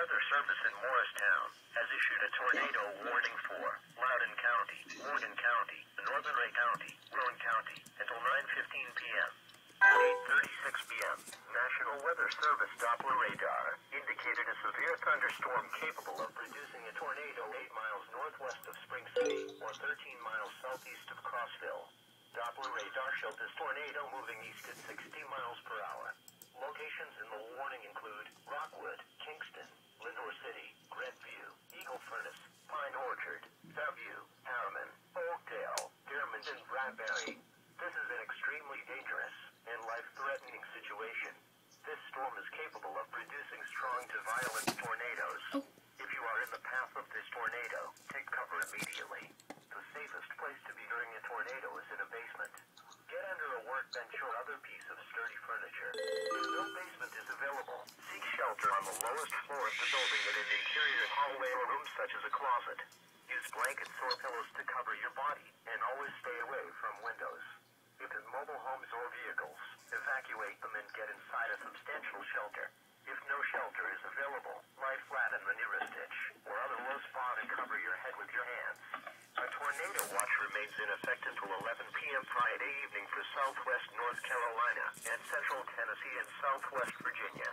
Weather Service in Morristown has issued a tornado warning for Loudoun County, Morgan County, Northern Ray County, Rowan County until 9:15 p.m. At 8:36 p.m., National Weather Service Doppler radar indicated a severe thunderstorm capable of producing a tornado 8 miles northwest of Spring City or 13 miles southeast of Crossville. Doppler radar showed this tornado moving east at 60 miles per hour. Locations in the warning include Rockwood, Kingston, Lindor City, Grandview, Eagle Furnace, Pine Orchard, Fairview, Harriman, Oakdale, Dearmond, and Bradbury. This is an extremely dangerous and life-threatening situation. This storm is capable of producing strong to violent tornadoes. If you are in the path of this tornado, take cover immediately. The safest place to be during a tornado is in a basement. Get under a workbench or other piece of sturdy furniture. If no basement is available, seek shelter on the lowest floor of the building in an interior hallway or room such as a closet. Use blankets or pillows to cover your body, and always stay away from windows. If in mobile homes or vehicles, evacuate them and get inside a substantial shelter. If no shelter is available, lie flat in the nearest ditch or other low spot and cover your head with your hands. A tornado watch remains in effect until 11 p.m. Friday evening for southwest North Carolina and central Tennessee and southwest Virginia.